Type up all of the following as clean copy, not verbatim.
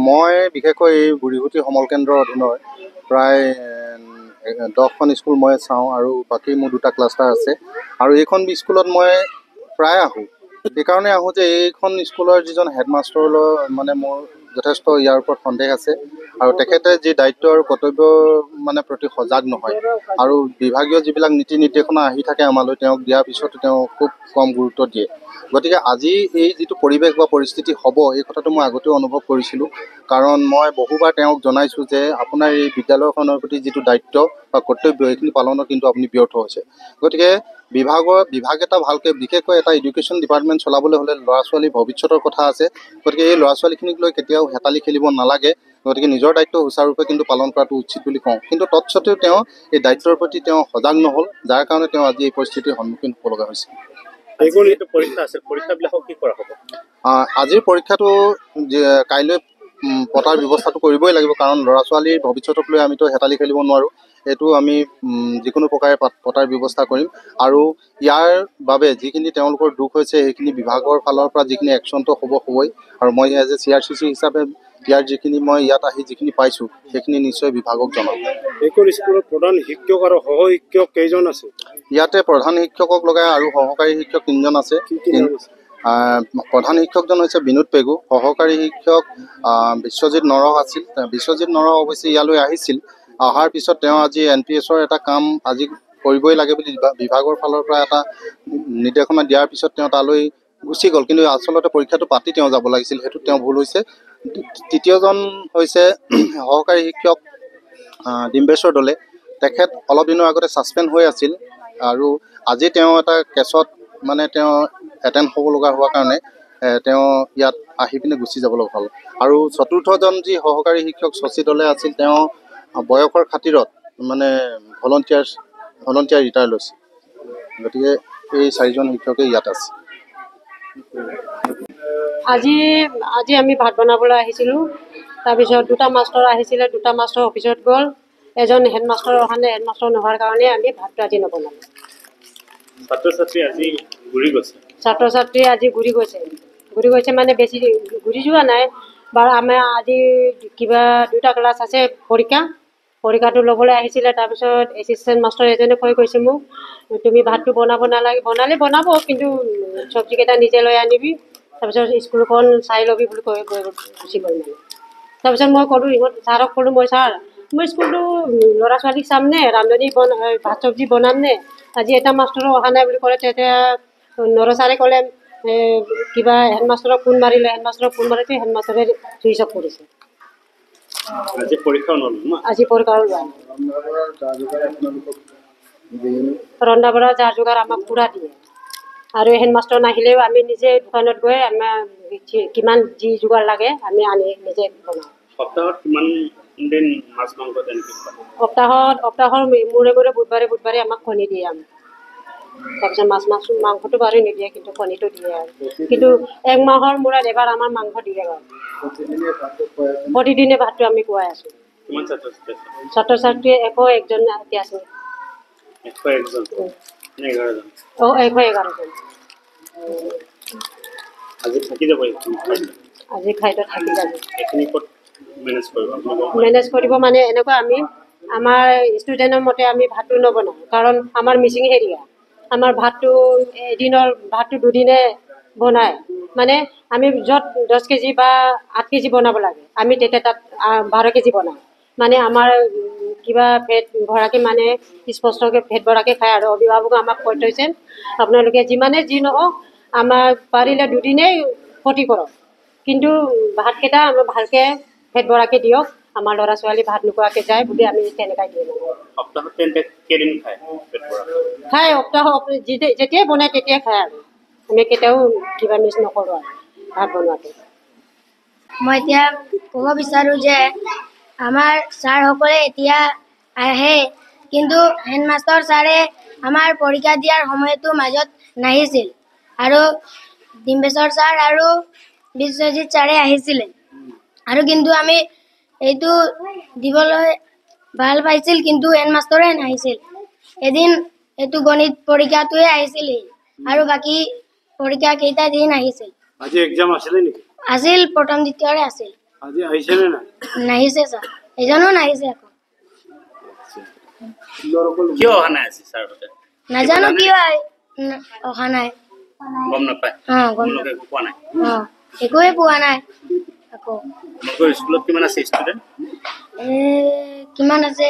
মই বিশেষকৈ এই বুঢ়ীগুটি সমল কেন্দ্ৰৰ অধীনৰ প্ৰায় 10খন স্কুল মই চাওঁ আৰু বাকী মোৰ 2টা ক্লাষ্টাৰ আছে আৰু এইখন স্কুলত মই প্ৰায় আহোঁ। সেইকাৰণে আহোঁ যে এইখন স্কুলৰ যিজন হেডমাষ্টৰলৈ মানে মোৰ যথেষ্ট ইয়াৰ ওপৰত সন্দেহ আছে আৰু তেখেতে যি দায়িত্ব আৰু কৰ্তব্য প্ৰতি সজাগ নহয় আৰু বিভাগীয় যিবিলাক নীতি নিৰ্দেশনা আহি থাকে আমালৈ তেওঁক দিয়াৰ পিছতো তেওঁ খুব কম গুৰুত্ব দিয়ে। গতিকে আজি এই যিটো পৰিৱেশ বা পৰিস্থিতি হ'ব এই কথাটো মই আগতেও অনুভৱ কৰিছিলোঁ, কাৰণ মই বহুবাৰ তেওঁক জনাইছোঁ যে আপোনাৰ এই বিদ্যালয়খনৰ প্ৰতি যিটো দায়িত্ব বা কৰ্তব্য এইখিনি পালনত কিন্তু আপুনি ব্যৰ্থ হৈছে। গতিকে বিভাগ এটা ভালকৈ বিশেষকৈ এটা এডুকেশ্যন ডিপাৰ্টমেণ্ট চলাবলৈ হ'লে ল'ৰা ছোৱালীৰ ভৱিষ্যতৰ কথা আছে। গতিকে এই ল'ৰা ছোৱালীখিনিক লৈ কেতিয়াও হেতালি খেলিব নালাগে। গতিকে নিজৰ দায়িত্ব সুচাৰুৰূপে কিন্তু পালন কৰাটো উচিত বুলি কওঁ। কিন্তু তৎসত্ত্বেও তেওঁ এই দায়িত্বৰ প্ৰতি তেওঁ সজাগ নহ'ল, যাৰ কাৰণে তেওঁ আজি এই পৰিস্থিতিৰ সন্মুখীন হ'ব লগা হৈছে। আজিৰ পৰীক্ষাটো কাইলৈ পতাৰ ব্যৱস্থাটো কৰিবই লাগিব, কাৰণ ল'ৰা ছোৱালীৰ ভৱিষ্যতক লৈ আমিতো হেতালি খেলিব নোৱাৰোঁ। এইটো আমি যিকোনো প্ৰকাৰে পতাৰ ব্যৱস্থা কৰিম আৰু ইয়াৰ বাবে যিখিনি তেওঁলোকৰ দুখ হৈছে সেইখিনি বিভাগৰ ফালৰ পৰা যিখিনি একশ্যনটো হ'বই আৰু মই এজ এ CRCC হিচাপে ইয়াৰ যিখিনি মই ইয়াত আহি যিখিনি পাইছোঁ সেইখিনি নিশ্চয় বিভাগক জনাম। এইখন স্কুলৰ প্ৰধান শিক্ষক আৰু সহ শিক্ষক কেইজন আছে? ইয়াতে প্ৰধান শিক্ষকক লগাই আৰু সহকাৰী শিক্ষক 3জন আছে। প্ৰধান শিক্ষকজন হৈছে বিনোদ পেগু, সহকাৰী শিক্ষক বিশ্বজিৎ নৰহ আছিল। বিশ্বজিৎ নৰহ অৱশ্যে ইয়ালৈ আহিছিল, অহাৰ পিছত তেওঁ আজি NPSৰ এটা কাম আজি কৰিবই লাগে বুলি বিভাগৰ ফালৰ পৰা এটা নিৰ্দেশনা দিয়াৰ পিছত তেওঁ তালৈ গুচি গ'ল, কিন্তু আচলতে পৰীক্ষাটো পাতি তেওঁ যাব লাগিছিল, সেইটো তেওঁ ভুল হৈছে। তৃতীয়জন হৈছে সহকাৰী শিক্ষক ডিম্বেশ্বৰ দলে। তেখেত অলপ দিনৰ আগতে ছাছপেণ্ড হৈ আছিল আৰু আজি তেওঁ এটা কেছত তেওঁ এটেণ্ড হ'ব লগা হোৱাৰ কাৰণে তেওঁ ইয়াত আহি পিনে গুচি যাবলৈ হ'ল। আৰু চতুৰ্থজন যি সহকাৰী শিক্ষক শশী দলে আছিল, তেওঁ বয়সৰ খাতিৰত ভলণ্টিয়াৰ ৰিটায়াৰ লৈছে। গতিকে এই 4জন শিক্ষকেই ইয়াত আছে। আজি আমি ভাত বনাবলৈ আহিছিলোঁ। তাৰপিছত 2টা মাষ্টৰ আহিছিলে, 2টা মাষ্টৰ অফিচত গ'ল। এজন হেডমাষ্টৰ অহা নাই, হেডমাষ্টৰ নোহোৱাৰ কাৰণে আমি ভাতটো আজি নবনালোঁ। ছাত্ৰ ছাত্ৰী আজি ঘূৰি গৈছে মানে বেছি ঘূৰি যোৱা নাই বাৰু। আমাৰ আজি কিবা 2টা ক্লাছ আছে পৰীক্ষাটো ল'বলৈ আহিছিলে। তাৰপিছত এছিষ্টেণ্ট মাষ্টৰ এজনে কৈ কৈছে মোক, তুমি ভাতটো বনাব নালাগে, বনাব কিন্তু চব্জিকেইটা নিজে লৈ আনিবি, তাৰপিছত স্কুলখন চাই ল'বি বুলি কৈ গুচি গ'ল মানে। তাৰপিছত মই ক'লোঁ ছাৰক ক'লোঁ, ছাৰ মই স্কুলটো ল'ৰা ছোৱালীক চামনে, ৰান্ধনি ভাত চব্জি বনামনে, আজি এটা মাষ্টৰো অহা নাই বুলি ক'লে। তেতিয়া নৰ ছাৰে ক'লে কিবা হেডমাষ্টৰক ফোন মাৰিলে, হেডমাষ্টৰে চুইচ অফ কৰিছে। আজি পৰীক্ষা ৰন্ধা বঢ়া যা যোগাৰ আমাক পূৰা দিয়ে আৰু হেডমাষ্টৰ নাহিলেও আমি নিজে দোকানত গৈ আমাৰ কিমান যি যোগাৰ লাগে আমি আনি নিজে বনাওঁ। সপ্তাহৰ মূৰে বুধবাৰে আমাক কণী দিয়ে। তাৰপিছত মাংসটো বাৰু নিদিয়ে, কিন্তু কণীটো দিয়ে আৰু। কিন্তু 1 মাহৰ মূৰত এবাৰ আমাৰ মাংস দিয়ে বাৰু। প্ৰতিদিনে ভাতটো আমি খুৱাই আছোঁ। ছাত্ৰ ছাত্ৰী 101জন এতিয়া আছে। 111জন। আজি খাদ্য থাকি যাব। মেনেজ কৰিব মানে এনেকুৱা, আমাৰ ষ্টুডেণ্টৰ মতে আমি ভাতটো নবনাওঁ, কাৰণ আমাৰ মিচিং এৰিয়া। আমাৰ ভাতটো এদিনৰ ভাতটো 2 দিনে বনায়, মানে আমি য'ত 10 কেজি বা 8 কেজি বনাব লাগে, আমি তেতিয়া তাত 12 কেজি বনাওঁ। মানে আমাৰ কিবা পেট ভৰাকৈ স্পষ্টকৈ পেট ভৰাকৈ খায় আৰু অভিভাৱকে আমাক কৈ থৈছে, আপোনালোকে যিমানে যি নহওক আমাক পাৰিলে 2 দিনেই ক্ষতি কৰক, কিন্তু ভাতকেইটা আমাৰ ভালকৈ পেট ভৰাকৈ দিয়ক, আমাৰ ল'ৰা ছোৱালী ভাত নোখোৱাকৈ যায় বুলি আমি তেনেকৈ দিওঁ। খায় সপ্তাহত যেতিয়াই বনায় তেতিয়াই খায় আৰু আমি কেতিয়াও কিবা মিছ নকৰোঁ আৰু ভাত বনোৱাটো। মই এতিয়া ক'ব বিচাৰোঁ যে আমাৰ ছাৰসকলে এতিয়া আহে, কিন্তু হেডমাষ্টৰ ছাৰে আমাৰ পৰীক্ষা দিয়াৰ সময়তো মাজত নাহিছিল আৰু ডিম্বেশ্বৰ ছাৰ আৰু বিশ্বজিৎ ছাৰে আহিছিলে আৰু কিন্তু আমি এইটো দিবলৈ ভাল পাইছিল, কিন্তু হেডমাষ্টৰে নাহিছিল। এদিন এইটো গণিত পৰীক্ষাটোৱে আহিছিল আৰু বাকী পৰীক্ষা কেইটা দিন আহিছিল। আজি এক্সাম আছিলে নেকি? আছিল, প্ৰথম দ্বিতীয়ৰে আছিল। আজি আহিছেনে নাই? নাহিছে ছাৰ, এজনো নাহিছে আকৌ। কিয় অহা নাই আজি ছাৰহঁতে? নাজানো কিয় অহা নাই। গম নাপায়? গম আপোনালোকে একো পোৱা নাই? একোৱে পোৱা নাই আকৌ। আপোনালোকৰ স্কুলত কিমান আছে ষ্টুডেণ্ট? কিমান আছে?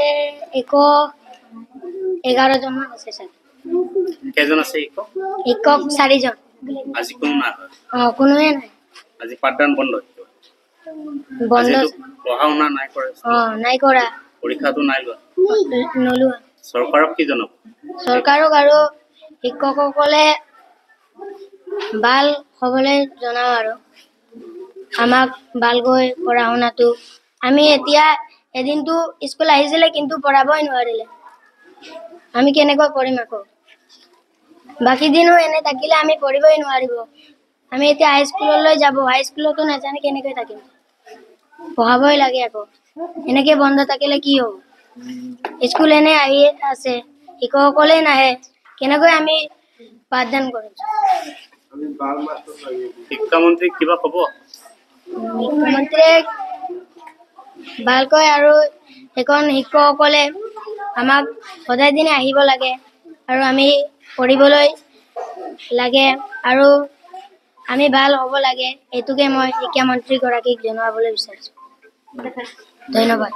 111জনমান আছে ছাৰ। কেইজন আছে শিক্ষক? শিক্ষক 4জন। আজি কোনো নাই হয়? কোনোৱে নাই, আজি পাঠদান বন্ধ? বন্ধ। আজিতো পঢ়া শুনা নাই কৰে? নাই কৰা, পৰীক্ষাটো নাই লোৱা? নলোৱা। চৰকাৰক কি জনাব? চৰকাৰক আৰু শিক্ষকসকলে ভাল হ'বলৈ জনাওঁ আৰু আমাক ভালকৈ পঢ়া শুনাটো। আমি এতিয়া এদিনটো স্কুল আহিছিলে কিন্তু পঢ়াবই নোৱাৰিলে, আমি কেনেকৈ পঢ়িম আকৌ? বাকী দিনো এনে থাকিলে আমি পঢ়িবই নোৱাৰিব। আমি এতিয়া হাইস্কুললৈ যাব, হাইস্কুলতো নাজানে কেনেকৈ থাকিম, পঢ়াবই লাগে আকৌ। এনেকে বন্ধ থাকিলে কি হ'ব? স্কুল এনে আহি আছে, শিক্ষকসকলে নাহে, কেনেকৈ আমি পাঠদান কৰিম? শিক্ষামন্ত্ৰীক কিবা ক'ব? মুখ্যমন্ত্ৰীয়ে ভালকৈ আৰু সেইখন শিক্ষকসকলে আমাক সদায় দিনে আহিব লাগে আৰু আমি পঢ়িবলৈ লাগে আৰু আমি ভাল হ'ব লাগে, এইটোকে মই শিক্ষামন্ত্ৰীগৰাকীক জনাবলৈ বিচাৰিছোঁ। ধন্যবাদ।